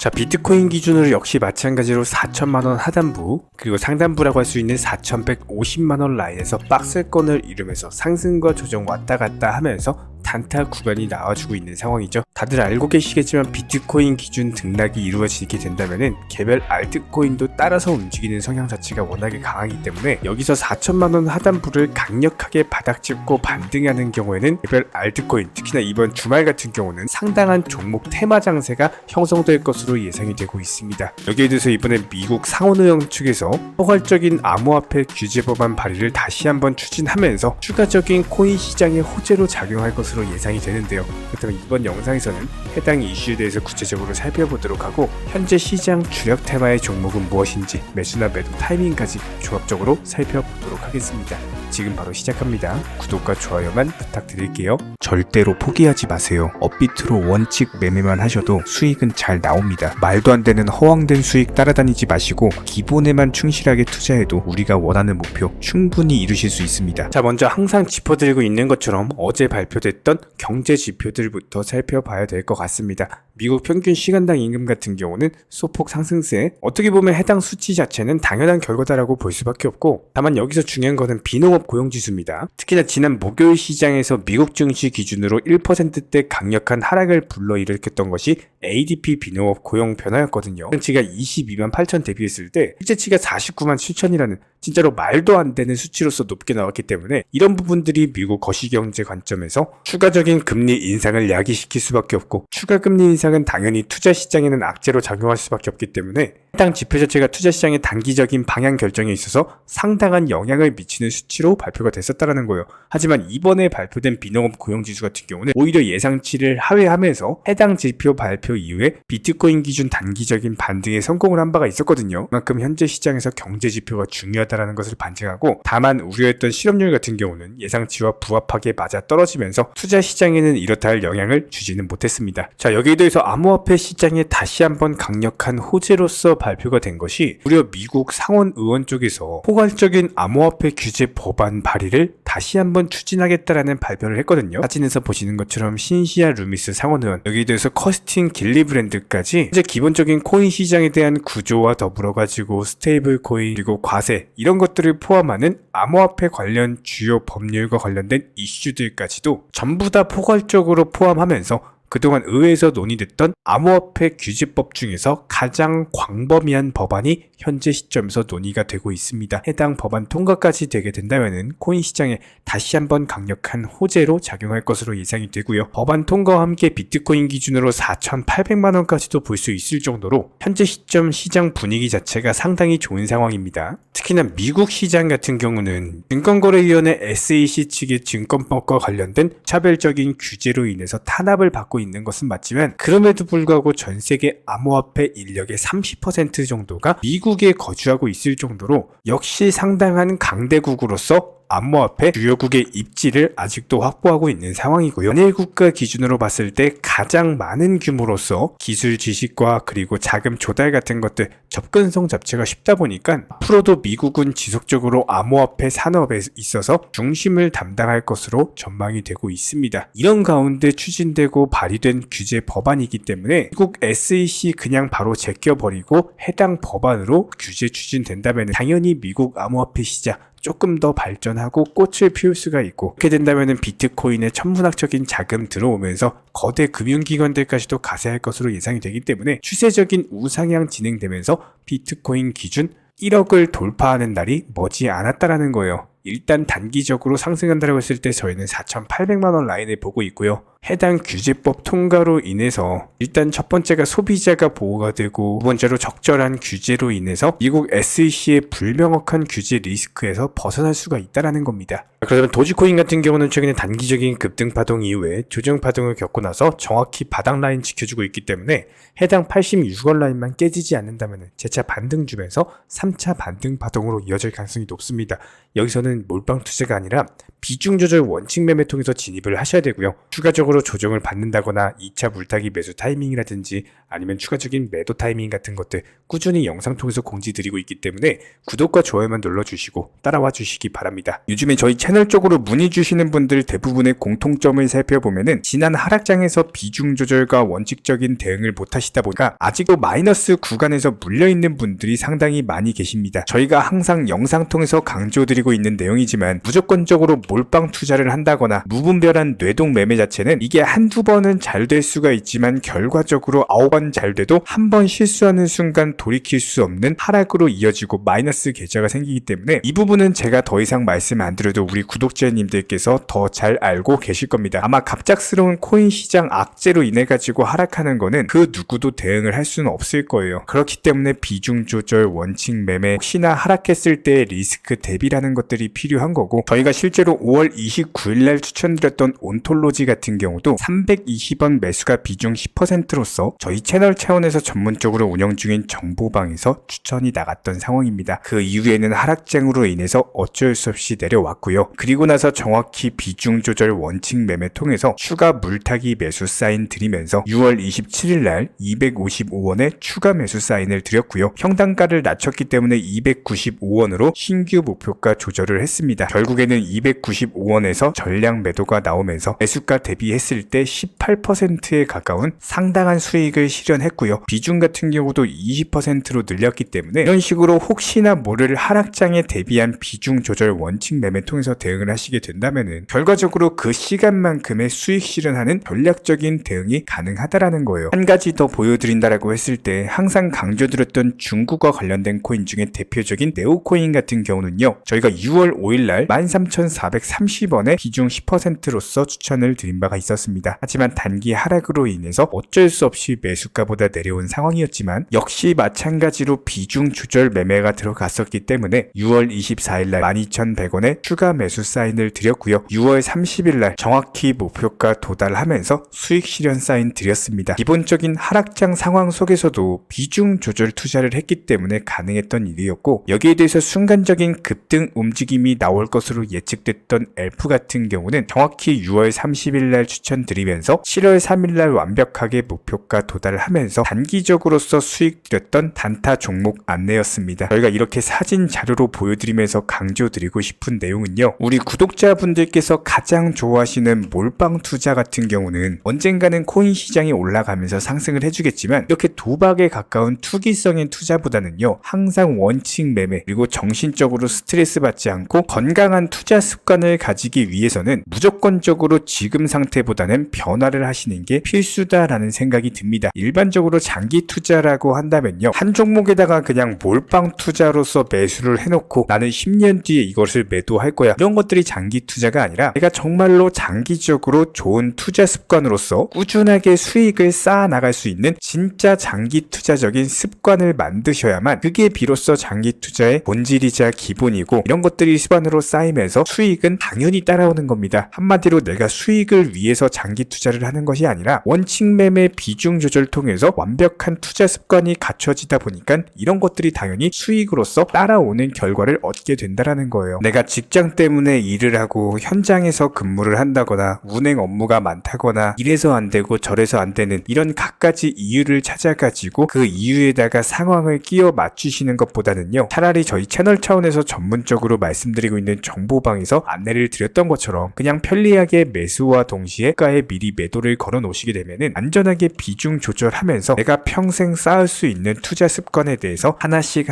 자, 비트코인 기준으로 역시 마찬가지로 4천만원 하단부 그리고 상단부라고 할 수 있는 4,150만원 라인에서 박스권을 이루면서 상승과 조정 왔다 갔다 하면서 단타 구간이 나와주고 있는 상황이죠. 다들 알고 계시겠지만 비트코인 기준 등락이 이루어지게 된다면은 개별 알트코인도 따라서 움직이는 성향 자체가 워낙에 강하기 때문에 여기서 4천만원 하단부를 강력하게 바닥짚고 반등하는 경우에는 개별 알트코인, 특히나 이번 주말 같은 경우는 상당한 종목 테마 장세가 형성될 것으로 예상이 되고 있습니다. 여기에 대해서 이번에 미국 상원의원 측에서 포괄적인 암호화폐 규제 법안 발의를 다시 한번 추진하면서 추가적인 코인 시장의 호재로 작용할 것으로 예상이 되는데요. 그렇다면 이번 영상에서는 해당 이슈에 대해서 구체적으로 살펴보도록 하고 현재 시장 주력 테마의 종목은 무엇인지 매수나 매도 타이밍까지 종합적으로 살펴보도록 하겠습니다. 지금 바로 시작합니다. 구독과 좋아요만 부탁드릴게요. 절대로 포기하지 마세요. 업비트로 원칙 매매만 하셔도 수익은 잘 나옵니다. 말도 안 되는 허황된 수익 따라다니지 마시고 기본에만 충실하게 투자해도 우리가 원하는 목표 충분히 이루실 수 있습니다. 자, 먼저 항상 짚어드리고 있는 것처럼 어제 발표됐던 경제 지표들부터 살펴봐야 될 것 같습니다. 미국 평균 시간당 임금 같은 경우는 소폭 상승세, 어떻게 보면 해당 수치 자체는 당연한 결과다라고 볼 수밖에 없고, 다만 여기서 중요한 것은 비농업 고용지수입니다. 특히나 지난 목요일 시장에서 미국 증시 기준으로 1%대 강력한 하락을 불러일으켰던 것이 ADP 비농업 고용 변화였거든요. 실제치가 22만 8천 대비했을 때 실제치가 49만 7천이라는 진짜로 말도 안 되는 수치로서 높게 나왔기 때문에 이런 부분들이 미국 거시경제 관점에서 추가적인 금리 인상을 야기시킬 수밖에 없고, 추가 금리 인상은 당연히 투자 시장에는 악재로 작용할 수밖에 없기 때문에 해당 지표 자체가 투자 시장의 단기적인 방향 결정에 있어서 상당한 영향을 미치는 수치로 발표가 됐었다는 거예요. 하지만 이번에 발표된 비농업 고용지수 같은 경우는 오히려 예상치를 하회하면서 해당 지표 발표 이후에 비트코인 기준 단기적인 반등에 성공을 한 바가 있었거든요. 그만큼 현재 시장에서 경제 지표가 중요하다는 것을 반증하고, 다만 우려했던 실업률 같은 경우는 예상치와 부합하게 맞아 떨어지면서 투자 시장에는 이렇다 할 영향을 주지는 못했습니다. 자, 여기에 대해서 암호화폐 시장에 다시 한번 강력한 호재로서 발표가 된 것이 무려 미국 상원 의원 쪽에서 포괄적인 암호화폐 규제 법안 발의를 다시 한번 추진하겠다라는 발표를 했거든요. 사진에서 보시는 것처럼 신시아 루미스 상원 의원, 여기에 대해서 커스틴 길리브랜드까지 이제 기본적인 코인 시장에 대한 구조와 더불어 가지고 스테이블 코인 그리고 과세 이런 것들을 포함하는 암호화폐 관련 주요 법률과 관련된 이슈들까지도 전부 다 포괄적으로 포함하면서 그동안 의회에서 논의됐던 암호화폐 규제법 중에서 가장 광범위한 법안이 현재 시점에서 논의가 되고 있습니다. 해당 법안 통과까지 되게 된다면 코인 시장에 다시 한번 강력한 호재로 작용할 것으로 예상이 되고요. 법안 통과와 함께 비트코인 기준으로 4,800만원까지도 볼 수 있을 정도로 현재 시점 시장 분위기 자체가 상당히 좋은 상황입니다. 특히나 미국 시장 같은 경우는 증권거래위원회 SEC 측의 증권법과 관련된 차별적인 규제로 인해서 탄압을 받고 있는 것은 맞지만, 그럼에도 불구하고 전 세계 암호화폐 인력의 30% 정도가 미국에 거주하고 있을 정도로 역시 상당한 강대국으로서 암호화폐 주요국의 입지를 아직도 확보하고 있는 상황이고요. 단일 국가 기준으로 봤을 때 가장 많은 규모로서 기술 지식과 그리고 자금 조달 같은 것들 접근성 자체가 쉽다 보니까 앞으로도 미국은 지속적으로 암호화폐 산업에 있어서 중심을 담당할 것으로 전망이 되고 있습니다. 이런 가운데 추진되고 발의된 규제 법안이기 때문에 미국 SEC 그냥 바로 제껴버리고 해당 법안으로 규제 추진된다면 당연히 미국 암호화폐 시장 조금 더 발전하고 꽃을 피울 수가 있고, 그렇게 된다면 비트코인에 천문학적인 자금 들어오면서 거대 금융기관들까지도 가세할 것으로 예상이 되기 때문에 추세적인 우상향 진행되면서 비트코인 기준 1억을 돌파하는 날이 머지 않았다라는 거예요. 일단 단기적으로 상승한다고 했을 때 저희는 4,800만원 라인을 보고 있고요. 해당 규제법 통과로 인해서 일단 첫 번째가 소비자가 보호가 되고, 두 번째로 적절한 규제로 인해서 미국 SEC의 불명확한 규제 리스크에서 벗어날 수가 있다는 겁니다. 그러면 도지코인 같은 경우는 최근에 단기적인 급등 파동 이후에 조정 파동을 겪고 나서 정확히 바닥 라인 지켜주고 있기 때문에 해당 86원 라인만 깨지지 않는다면 재차 반등 주면서 3차 반등 파동으로 이어질 가능성이 높습니다. 여기서는 몰빵 투자가 아니라 비중 조절 원칙 매매 통해서 진입을 하셔야 되고요. 추가적으로 조정을 받는다거나 2차 물타기 매수 타이밍이라든지 아니면 추가적인 매도 타이밍 같은 것들 꾸준히 영상 통해서 공지 드리고 있기 때문에 구독과 좋아요만 눌러주시고 따라와 주시기 바랍니다. 요즘에 저희 채널 쪽으로 문의 주시는 분들 대부분의 공통점을 살펴보면은 지난 하락장에서 비중 조절과 원칙적인 대응을 못하시다 보니까 아직도 마이너스 구간에서 물려있는 분들이 상당히 많이 계십니다. 저희가 항상 영상 통해서 강조드리고 있는 내용이지만 무조건적으로 몰빵 투자를 한다거나 무분별한 뇌동 매매 자체는 이게 한두 번은 잘 될 수가 있지만 결과적으로 9번 잘 돼도 한 번 실수하는 순간 돌이킬 수 없는 하락으로 이어지고 마이너스 계좌가 생기기 때문에 이 부분은 제가 더 이상 말씀 안 드려도 우리 구독자님들께서 더 잘 알고 계실 겁니다. 아마 갑작스러운 코인 시장 악재로 인해 가지고 하락하는 거는 그 누구도 대응을 할 수는 없을 거예요. 그렇기 때문에 비중 조절, 원칙 매매, 혹시나 하락했을 때 리스크 대비라는 것들이 필요한 거고, 저희가 실제로 5월 29일날 추천드렸던 온톨로지 같은 경우도 320원 매수가 비중 10%로서 저희 채널 차원에서 전문적으로 운영 중인 정보방에서 추천이 나갔던 상황입니다. 그 이후에는 하락장으로 인해서 어쩔 수 없이 내려왔고요. 그리고 나서 정확히 비중 조절 원칙 매매 통해서 추가 물타기 매수 사인 드리면서 6월 27일날 255원에 추가 매수 사인을 드렸고요. 평단가를 낮췄기 때문에 295원으로 신규 목표가 조절을 했습니다. 결국에는 295원에서 전량 매도가 나오면서 매수가 대비했을 때 18%에 가까운 상당한 수익을 실현했고요. 비중 같은 경우도 20%로 늘렸기 때문에 이런 식으로 혹시나 모를 하락장에 대비한 비중 조절 원칙 매매 통해서 대응을 하시게 된다면은 결과적으로 그 시간만큼의 수익 실현하는 전략적인 대응이 가능하다라는 거예요. 한 가지 더 보여드린다라고 했을 때 항상 강조드렸던 중국어 관련된 코인 중에 대표적인 네오코인 같은 경우는요, 저희가 6월 5일날 13,430원에 비중 10%로서 추천을 드린 바가 있었습니다. 하지만 단기 하락으로 인해서 어쩔 수 없이 매수가보다 내려온 상황이었지만 역시 마찬가지로 비중 조절 매매가 들어갔었기 때문에 6월 24일날 12,100원에 추가 매수 사인을 드렸고요. 6월 30일날 정확히 목표가 도달하면서 수익 실현 사인 드렸습니다. 기본적인 하락장 상황 속에서도 비중 조절 투자를 했기 때문에 가능했던 일이었고, 여기에 대해서 순간적인 급등 움직임이 나올 것으로 예측됐던 엘프 같은 경우는 정확히 6월 30일날 추천드리면서 7월 3일날 완벽하게 목표가 도달하면서 단기적으로서 수익 드렸던 단타 종목 안내였습니다. 저희가 이렇게 사진 자료로 보여드리면서 강조드리고 싶은 내용은요, 우리 구독자분들께서 가장 좋아하시는 몰빵 투자 같은 경우는 언젠가는 코인 시장이 올라가면서 상승을 해주겠지만 이렇게 도박에 가까운 투기성의 투자보다는요, 항상 원칙 매매 그리고 정신적으로 스트레스 받지 않고 건강한 투자 습관을 가지기 위해서는 무조건적으로 지금 상태보다는 변화를 하시는 게 필수다라는 생각이 듭니다. 일반적으로 장기 투자라고 한다면요, 한 종목에다가 그냥 몰빵 투자로서 매수를 해놓고 나는 10년 뒤에 이것을 매도할 거야, 이런 것들이 장기 투자가 아니라 내가 정말로 장기적으로 좋은 투자 습관으로서 꾸준하게 수익을 쌓아 나갈 수 있는 진짜 장기 투자적인 습관을 만드셔야만 그게 비로소 장기 투자의 본질이자 기본이고, 이런 것들이 습관으로 쌓이면서 수익은 당연히 따라오는 겁니다. 한마디로 내가 수익을 위해서 장기 투자를 하는 것이 아니라 원칙 매매 비중 조절 통해서 완벽한 투자 습관이 갖춰지다 보니까 이런 것들이 당연히 수익으로서 따라오는 결과를 얻게 된다라는 거예요. 내가 직장 때문에 일을 하고 현장에서 근무를 한다거나 운행 업무가 많다거나 이래서 안 되고 저래서 안 되는 이런 갖가지 이유를 찾아가지고 그 이유에다가 상황을 끼워 맞추시는 것보다는요, 차라리 저희 채널 차원에서 전문적으로 말씀드리고 있는 정보방에서 안내를 드렸던 것처럼 그냥 편리하게 매수와 동시에 가에 미리 매도를 걸어 놓으시게 되면은 안전하게 비중 조절하면서 내가 평생 쌓을 수 있는 투자 습관에 대해서 하나씩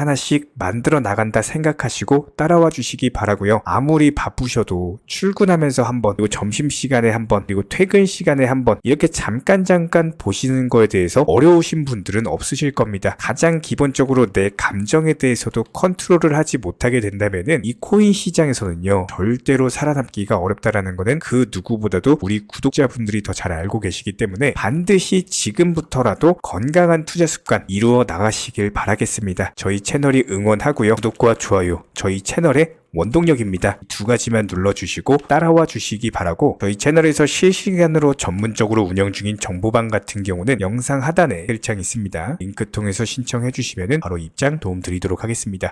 만들어 나간다 생각하시고 따라와 주시기 바라고요. 아무리 바쁘셔도 출근하면서 한번, 그리고 점심시간에 한번, 그리고 퇴근 시간에 한번 이렇게 잠깐 보시는 거에 대해서 어려우신 분들은 없으실 겁니다. 가장 기본적으로 내 감정에 대해서도 컨트롤을 하지 못하게 된다면은 이 코인 시장에서는요, 절대로 살아남기가 어렵다라는 거는 그 누구보다도 우리 구독자분들이 더 잘 알고 계시기 때문에 반드시 지금부터라도 건강한 투자 습관 이루어 나가시길 바라겠습니다. 저희 채널이 응원하고요. 구독과 좋아요, 저희 채널의 원동력입니다. 두 가지만 눌러주시고 따라와 주시기 바라고, 저희 채널에서 실시간으로 전문적으로 운영 중인 정보방 같은 경우는 영상 하단에 셀창 있습니다. 링크 통해서 신청해 주시면 바로 입장 도움 드리도록 하겠습니다.